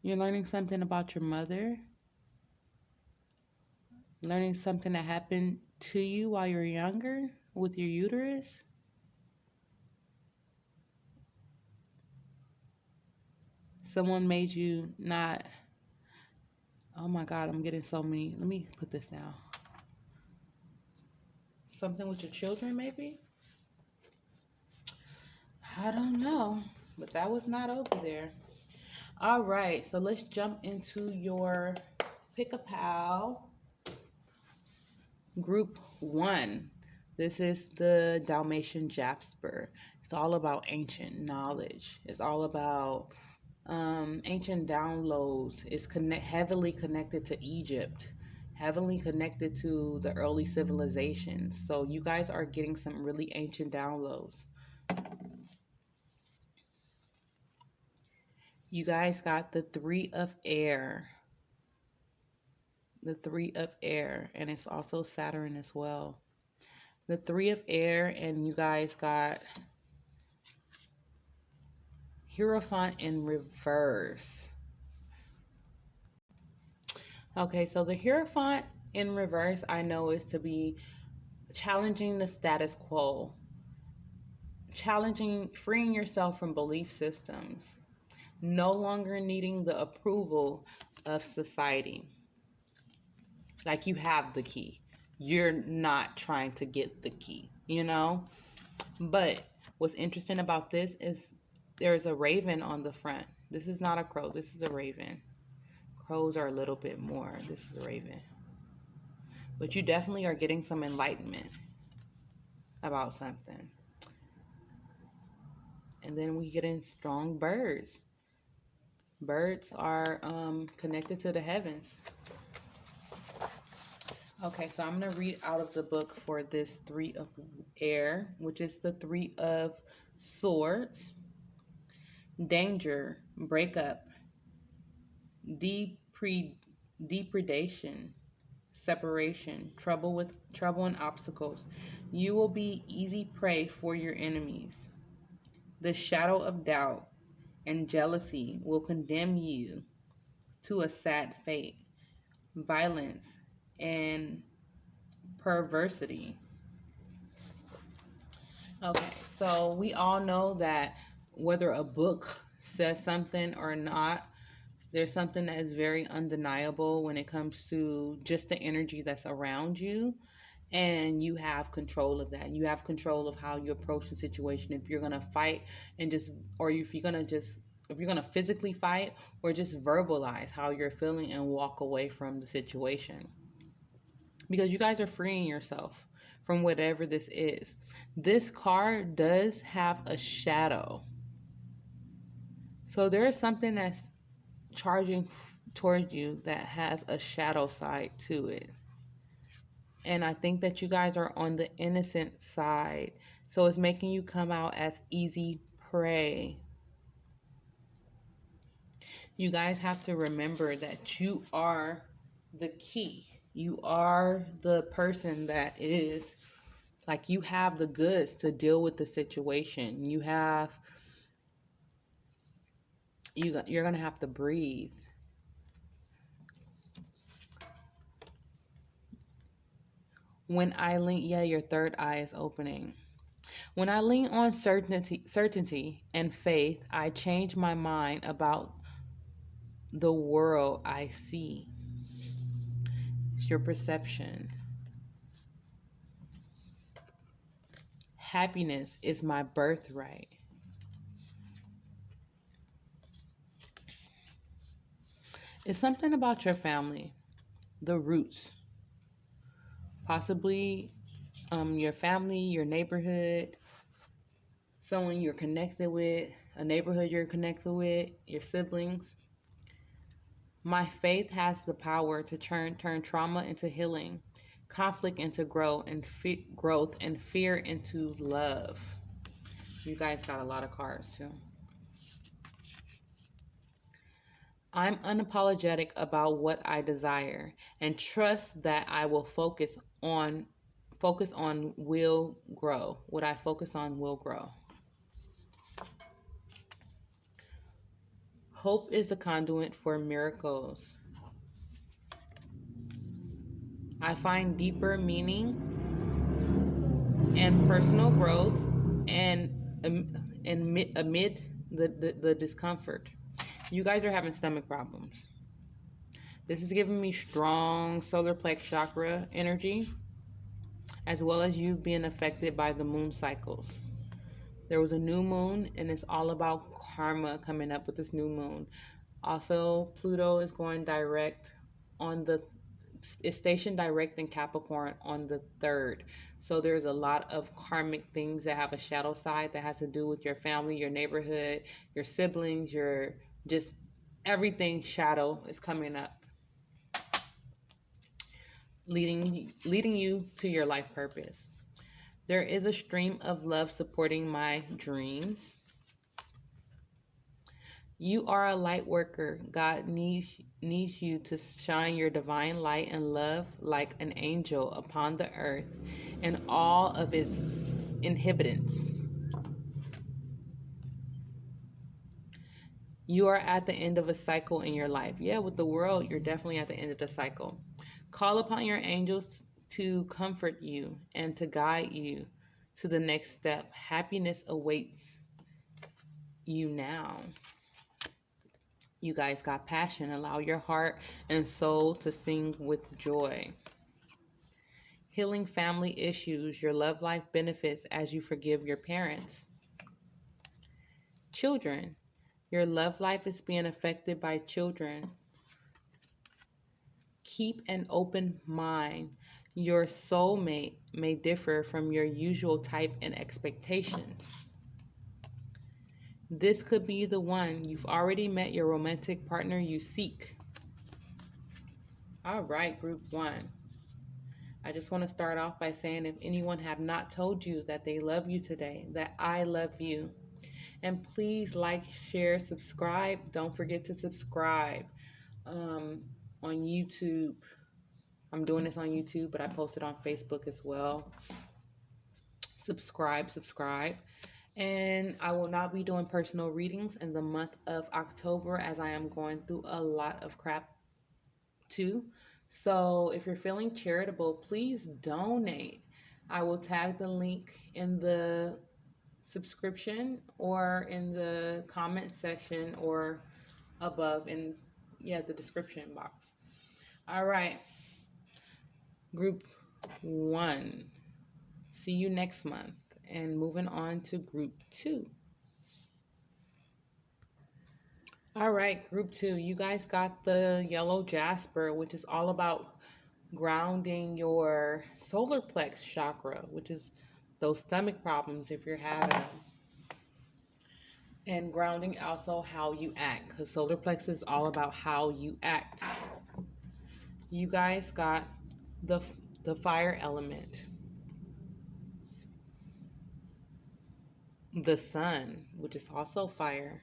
You're learning something about your mother, learning something that happened to you while you're younger with your uterus. Someone made you not. Oh my God, I'm getting so many. Let me put this down. Something with your children, maybe? I don't know, but that was not over there. All right, so let's jump into your pick a pal group 1. This is the Dalmatian Jasper. It's all about ancient knowledge. It's all about ancient downloads. It's heavily connected to Egypt, heavily connected to the early civilizations. So you guys are getting some really ancient downloads. You guys got the 3 of air. The 3 of air, and it's also Saturn as well. The 3 of air, and you guys got Hierophant in reverse. Okay, so the Hierophant in reverse, I know, is to be challenging the status quo, challenging, freeing yourself from belief systems, no longer needing the approval of society. Like, you have the key. You're not trying to get the key, you know? But what's interesting about this is there's a raven on the front. This is not a crow. This is a raven. Crows are a little bit more. This is a raven. But you definitely are getting some enlightenment about something. And then we get in strong birds. Birds are connected to the heavens. Okay, so I'm going to read out of the book for this 3 of air, which is the 3 of swords. Danger, breakup, depredation, separation, trouble and obstacles. You will be easy prey for your enemies. The shadow of doubt and jealousy will condemn you to a sad fate, violence, and perversity. Okay, so we all know that whether a book says something or not, there's something that is very undeniable when it comes to just the energy that's around you, and you have control of that. You have control of how you approach the situation. If you're gonna fight and just, or if you're gonna physically fight, or just verbalize how you're feeling and walk away from the situation, because you guys are freeing yourself from whatever this is. This card does have a shadow, so there is something that's charging towards you that has a shadow side to it. And I think that you guys are on the innocent side. So it's making you come out as easy prey. You guys have to remember that you are the key. You are the person that is, like, you have the goods to deal with the situation. You're going to have to breathe. When I lean, yeah, your third eye is opening. When I lean on certainty and faith, I change my mind about the world I see. It's your perception. Happiness is my birthright. It's something about your family, the roots. Possibly your family, your neighborhood, someone you're connected with, a neighborhood you're connected with, your siblings. My faith has the power to turn trauma into healing, conflict into growth, and fear into love. You guys got a lot of cards too. I'm unapologetic about what I desire and trust that I will focus focus on will grow. What I focus on will grow. Hope is the conduit for miracles. I find deeper meaning and personal growth and amid the discomfort. You guys are having stomach problems. This is giving me strong solar plex chakra energy, as well as you being affected by the moon cycles. There was a new moon, and it's all about karma coming up with this new moon. Also, Pluto is going direct on the is stationed direct in Capricorn on the 3rd. So there's a lot of karmic things that have a shadow side that has to do with your family, your neighborhood, your siblings, your just everything shadow is coming up, leading you to your life purpose. There is a stream of love supporting my dreams. You are a light worker. God needs you to shine your divine light and love like an angel upon the earth and all of its inhabitants. You are at the end of a cycle in your life. Yeah, with the world, you're definitely at the end of the cycle. Call upon your angels to comfort you and to guide you to the next step. Happiness awaits you now. You guys got passion. Allow your heart and soul to sing with joy. Healing family issues. Your love life benefits as you forgive your parents. Children. Your love life is being affected by children. Keep an open mind. Your soulmate may differ from your usual type and expectations. This could be the one. You've already met your romantic partner you seek. All right, group 1. I just want to start off by saying if anyone have not told you that they love you today, that I love you. And please like, share, subscribe. Don't forget to subscribe on YouTube. I'm doing this on YouTube, but I post it on Facebook as well. Subscribe. And I will not be doing personal readings in the month of October as I am going through a lot of crap too. So if you're feeling charitable, please donate. I will tag the link in the subscription or in the comment section or above in the description box. All right. Group 1. See you next month. And moving on to group 2. All right, group 2. You guys got the yellow jasper, which is all about grounding your solar plex chakra, which is those stomach problems if you're having them. And grounding also how you act, because solar plex is all about how you act. You guys got the fire element. The sun, which is also fire.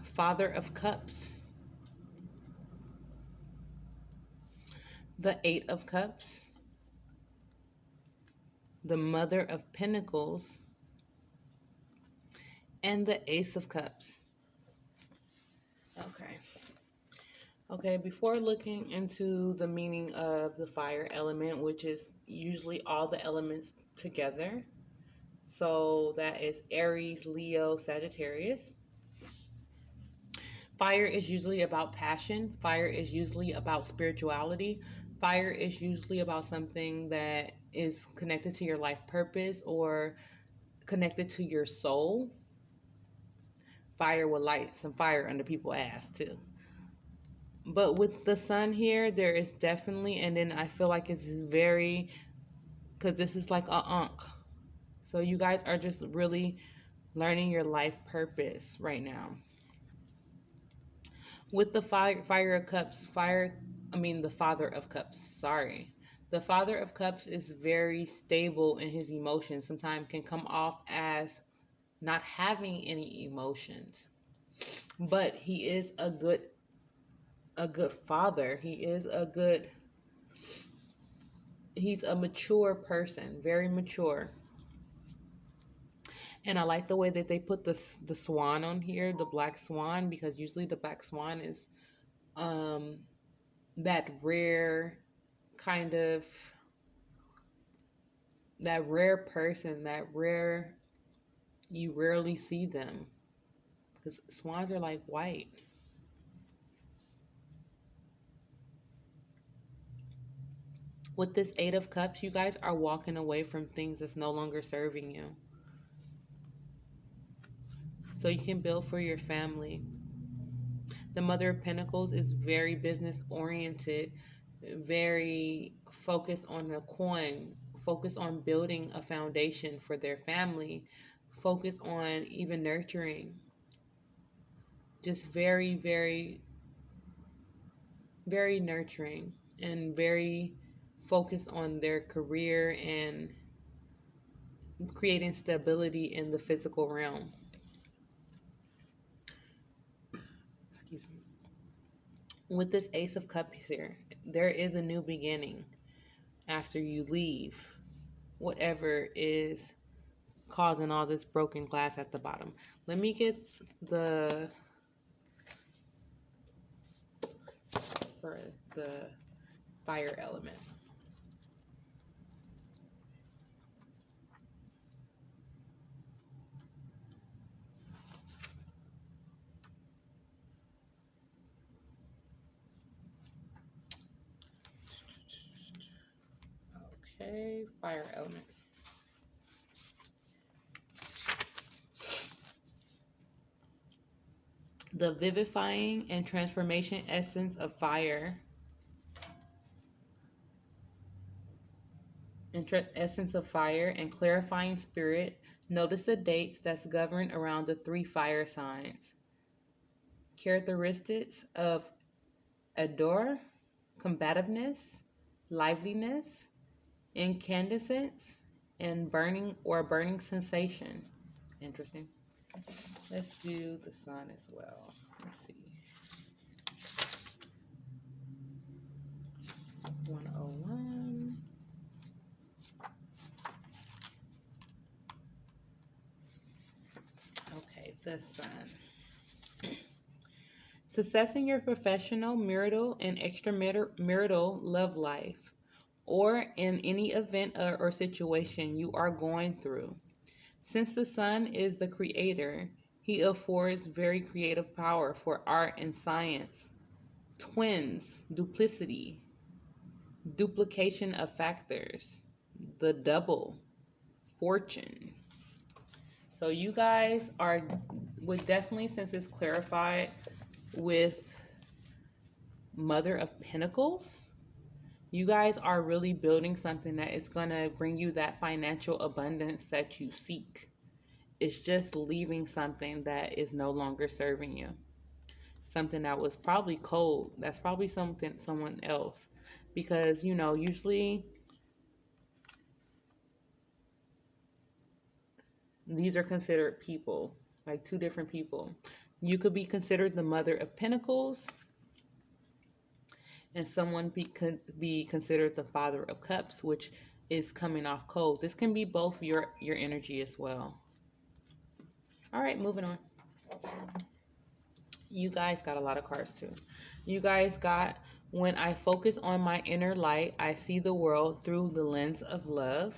Father of Cups. The 8 of Cups. The Mother of Pentacles. And the Ace of Cups. Okay, before looking into the meaning of the fire element, which is usually all the elements together. So that is Aries, Leo, Sagittarius. Fire is usually about passion. Fire is usually about spirituality. Fire is usually about something that is connected to your life purpose or connected to your soul. Fire will light some fire under people's ass too. But with the sun here, there is definitely, and then I feel like it's very, because this is like a ankh. So you guys are just really learning your life purpose right now. With the fire of cups, the Father of Cups, sorry. The Father of Cups is very stable in his emotions. Sometimes can come off as not having any emotions. But he is a good father. He is a good He's a mature person, very mature. And I like the way that they put the swan on here, the black swan, because usually the black swan is um that rare kind of that rare person, that rare, you rarely see them because swans are like white. With this Eight of Cups, you guys are walking away from things that's no longer serving you. So you can build for your family. The Mother of Pentacles is very business oriented, very focused on the coin, focused on building a foundation for their family, focused on even nurturing. Just very, very, very nurturing and very focused on their career and creating stability in the physical realm. Excuse me. With this Ace of Cups here, there is a new beginning after you leave whatever is causing all this broken glass at the bottom. Let me get the for the fire element. Okay, fire element. The vivifying and transformation essence of fire. Essence of fire and clarifying spirit. Notice the dates that's governed around the 3 fire signs. Characteristics of ardor, combativeness, liveliness, incandescence, and burning sensation. Interesting. Let's do the sun as well. Let's see. 101. Okay, the sun. Success in your professional, marital, and extramarital love life, or in any event or situation you are going through. Since the sun is the creator, he affords very creative power for art and science. Twins, duplicity, duplication of factors, the double, fortune. So you guys are, would definitely, since it's clarified with Mother of Pentacles, you guys are really building something that is going to bring you that financial abundance that you seek. It's just leaving something that is no longer serving you. Something that was probably cold. That's probably someone else. Because, you know, usually these are considered people, like 2 different people. You could be considered the Mother of Pentacles, and someone could be considered the Father of Cups, which is coming off cold. This can be both your energy as well. All right, moving on. You guys got a lot of cards too. You guys got, when I focus on my inner light, I see the world through the lens of love.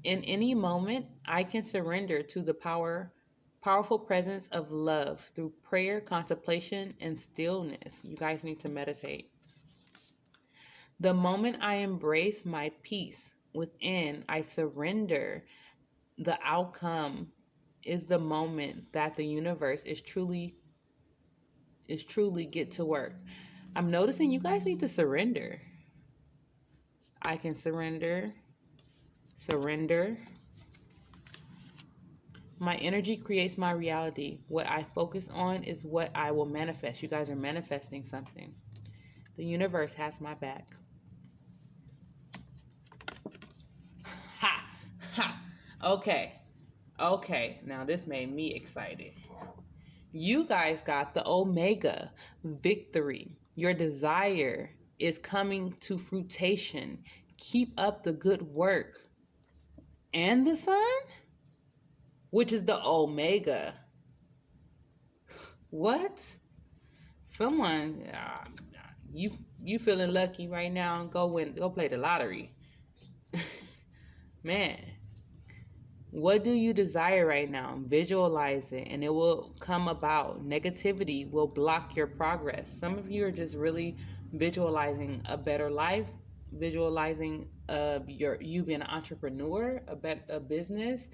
In any moment, I can surrender to the powerful presence of love through prayer, contemplation, and stillness. You guys need to meditate. The moment I embrace my peace within, I surrender. The outcome is the moment that the universe is truly get to work. I'm noticing you guys need to surrender. I can surrender. My energy creates my reality. What I focus on is what I will manifest. You guys are manifesting something. The universe has my back. Ha! Ha! Okay. Now this made me excited. You guys got the Omega, victory. Your desire is coming to fruition. Keep up the good work. And the Sun, which is the Omega. What? Someone, you feeling lucky right now? Go play the lottery, man. What do you desire right now? Visualize it and it will come about. Negativity will block your progress. Some of you are just really visualizing a better life, visualizing you being an entrepreneur, a business,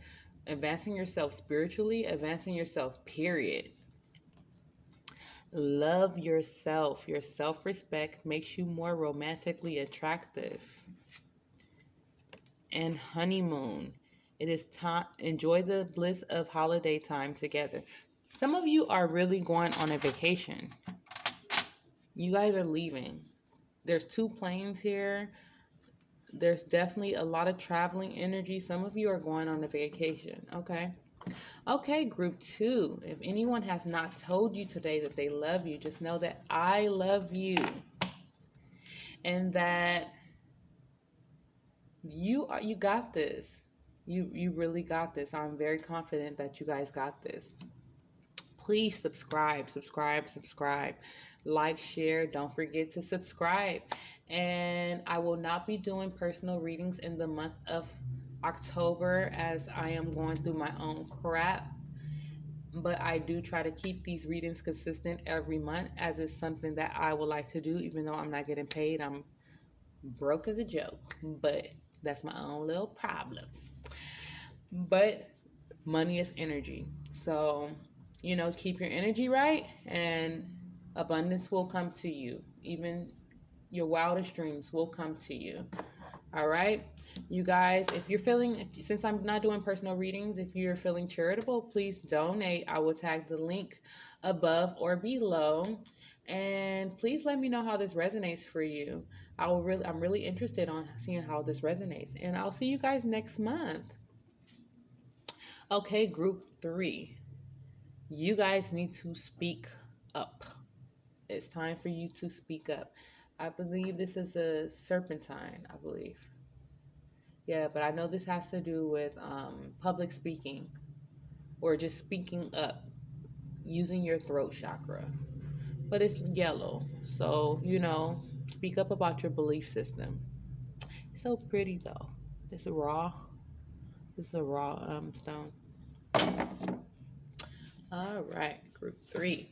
advancing yourself spiritually, advancing yourself, period. Love yourself. Your self-respect makes you more romantically attractive. And honeymoon. It is time. Enjoy the bliss of holiday time together. Some of you are really going on a vacation. You guys are leaving. There's 2 planes here. There's definitely a lot of traveling energy. Some of you are going on a vacation. Okay, group 2. If anyone has not told you today that they love you, just know that I love you. And that you got this. You really got this. I'm very confident that you guys got this. Please subscribe. Like, share. Don't forget to subscribe. And I will not be doing personal readings in the month of October as I am going through my own crap. But I do try to keep these readings consistent every month, as it's something that I would like to do, even though I'm not getting paid. I'm broke as a joke, but that's my own little problems. But money is energy. So, keep your energy right and abundance will come to you. Even your wildest dreams will come to you. All right. You guys, if you're feeling, since I'm not doing personal readings, if you're feeling charitable, please donate. I will tag the link above or below. And please let me know how this resonates for you. I'm really interested on seeing how this resonates. And I'll see you guys next month. Okay, group 3. You guys need to speak up. It's time for you to speak up. I believe this is a serpentine, I believe. Yeah, but I know this has to do with public speaking or just speaking up using your throat chakra. But it's yellow. So, speak up about your belief system. It's so pretty though. It's raw. It's a raw stone. All right, group 3.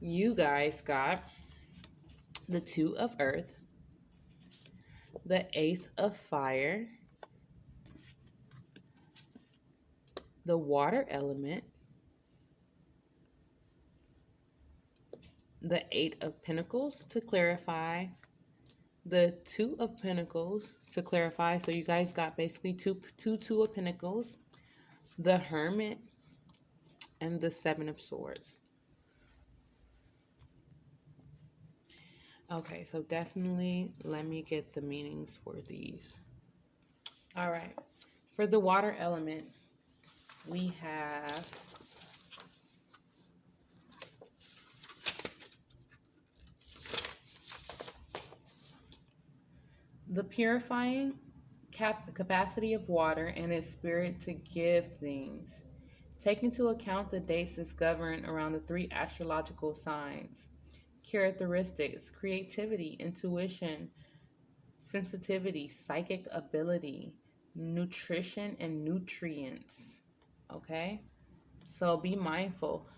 You guys got the 2 of earth, the Ace of fire, the water element, the 8 of pentacles to clarify, the 2 of pentacles to clarify. So you guys got basically two of pentacles, the hermit, and the 7 of swords. Okay, so definitely let me get the meanings for these. All right, for the water element, we have the purifying capacity of water and its spirit to give things. Take into account the dates that's governed around the 3 astrological signs. Characteristics: creativity, intuition, sensitivity, psychic ability, nutrition, and nutrients. Okay? So be mindful.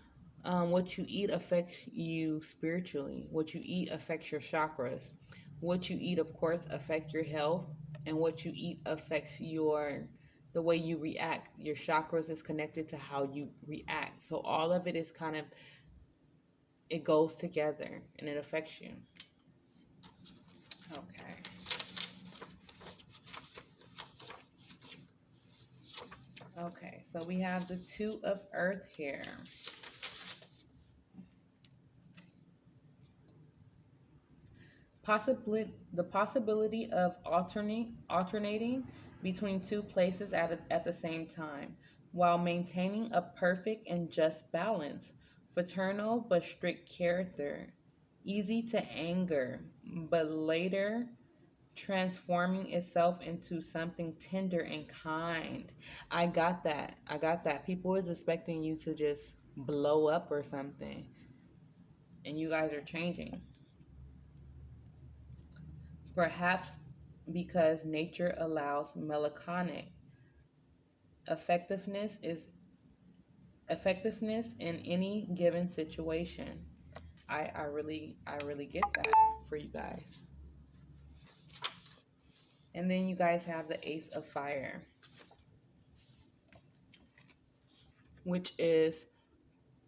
What you eat affects you spiritually. What you eat affects your chakras. What you eat, of course, affects your health. And what you eat affects the way you react. Your chakras is connected to how you react. So all of it is it goes together and it affects you. Okay. Okay, so we have the 2 of earth here. The possibility of alternating between 2 places at the same time. while maintaining a perfect and just balance. Paternal but strict character, easy to anger, but later transforming itself into something tender and kind. I got that. I got that. People is expecting you to just blow up or something, and you guys are changing. Perhaps because nature allows melancholic effectiveness is effectiveness in any given situation. I really get that for you guys. And then you guys have the Ace of Fire, which is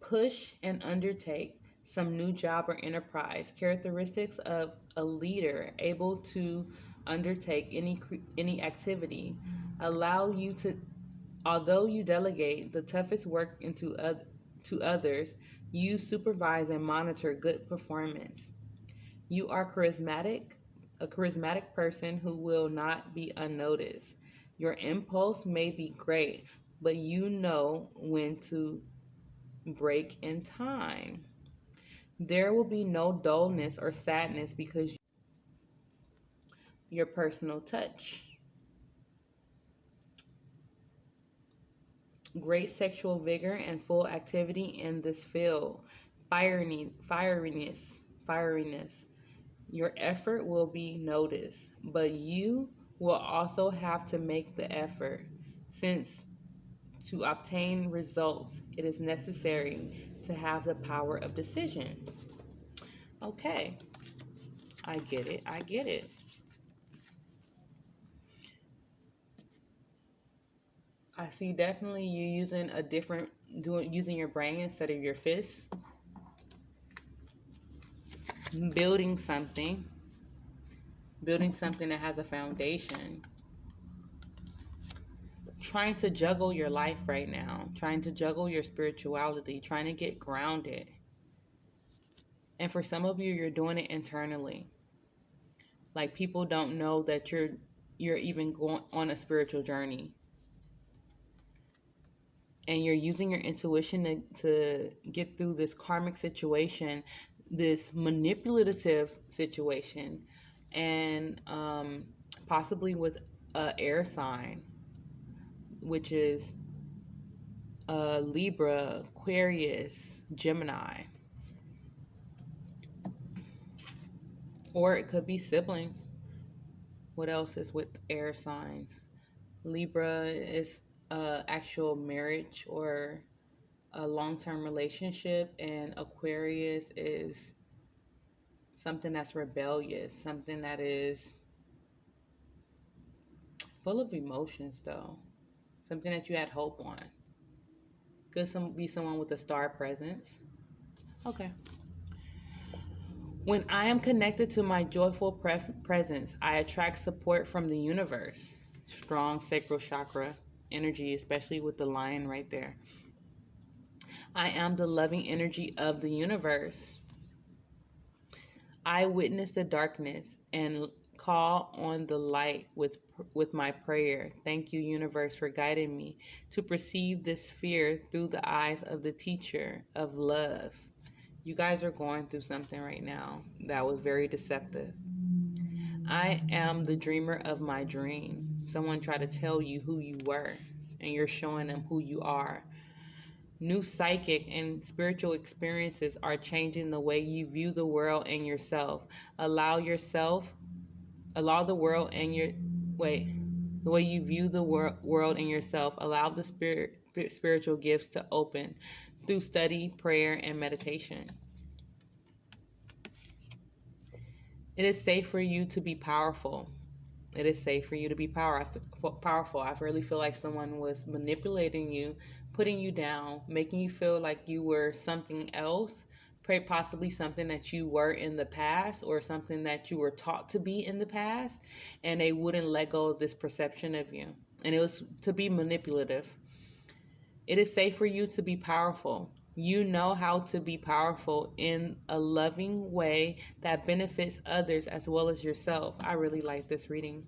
push and undertake some new job or enterprise. Characteristics of a leader able to undertake any activity. Allow you to Although you delegate the toughest work to others, you supervise and monitor good performance. You are a charismatic person who will not be unnoticed. Your impulse may be great, but you know when to break in time. There will be no dullness or sadness because your personal touch. Great sexual vigor and full activity in this field. Fieriness. Your effort will be noticed, but you will also have to make the effort, since to obtain results, it is necessary to have the power of decision. Okay, I get it. I get it. I see definitely you using a different using your brain instead of your fists, building something, building something that has a foundation. Trying to juggle your life right now, trying to juggle your spirituality, trying to get grounded. And for some of you, you're doing it internally. Like people don't know that you're even going on a spiritual journey. And you're using your intuition to get through this karmic situation, this manipulative situation, and possibly with a air sign, which is Libra, Aquarius, Gemini. Or it could be siblings. What else is with air signs? Libra is actual marriage or a long-term relationship, and Aquarius is something that's rebellious, something that is full of emotions, though. Something that you had hope on. Could be someone with a star presence. Okay. When I am connected to my joyful presence, I attract support from the universe. Strong sacral chakra energy, especially with the lion right there. I am the loving energy of the universe. I witness the darkness and call on the light with my prayer. Thank you, universe, for guiding me to perceive this fear through the eyes of the teacher of love. You guys are going through something right now that was very deceptive. I am the dreamer of my dream. Someone tried to tell you who you were, and you're showing them who you are. New psychic and spiritual experiences are changing the way you view the world and yourself. Allow the world and the way you view the world and yourself. Allow the spiritual gifts to open through study, prayer, and meditation. It is safe for you to be powerful. It is safe for you to be powerful. I really feel like someone was manipulating you, putting you down, making you feel like you were something else, possibly something that you were in the past or something that you were taught to be in the past, and they wouldn't let go of this perception of you. And it was to be manipulative. It is safe for you to be powerful. You know how to be powerful in a loving way that benefits others as well as yourself. I really like this reading.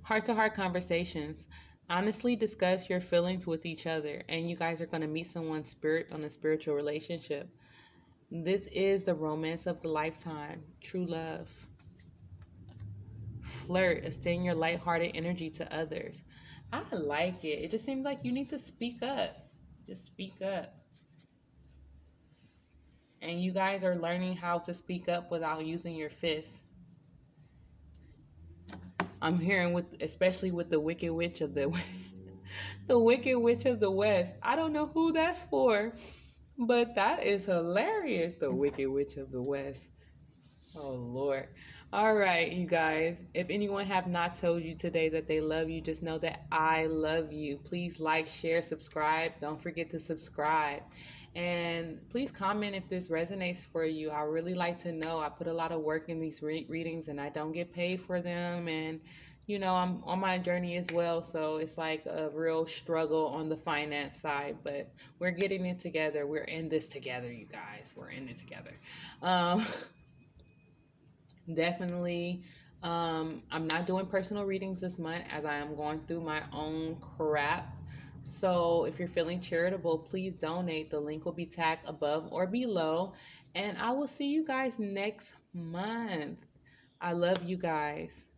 Heart-to-heart conversations. Honestly discuss your feelings with each other, and you guys are going to meet someone's spirit on a spiritual relationship. This is the romance of the lifetime, true love. Flirt, extend your lighthearted energy to others. I like it. It just seems like you need to speak up. Just speak up. And you guys are learning how to speak up without using your fists. I'm hearing with, especially with the Wicked Witch of the the Wicked Witch of the West. I don't know who that's for, but that is hilarious. The Wicked Witch of the West. Oh Lord. All right, you guys. If anyone have not told you today that they love you, just know that I love you. Please like, share, subscribe. Don't forget to subscribe. And please comment if this resonates for you. I really like to know. I put a lot of work in these readings and I don't get paid for them. And, I'm on my journey as well. So it's like a real struggle on the finance side, but we're getting it together. We're in this together, you guys. We're in it together. Um, Definitely. I'm not doing personal readings this month as I am going through my own crap. So if you're feeling charitable, please donate. The link will be tagged above or below. And I will see you guys next month. I love you guys.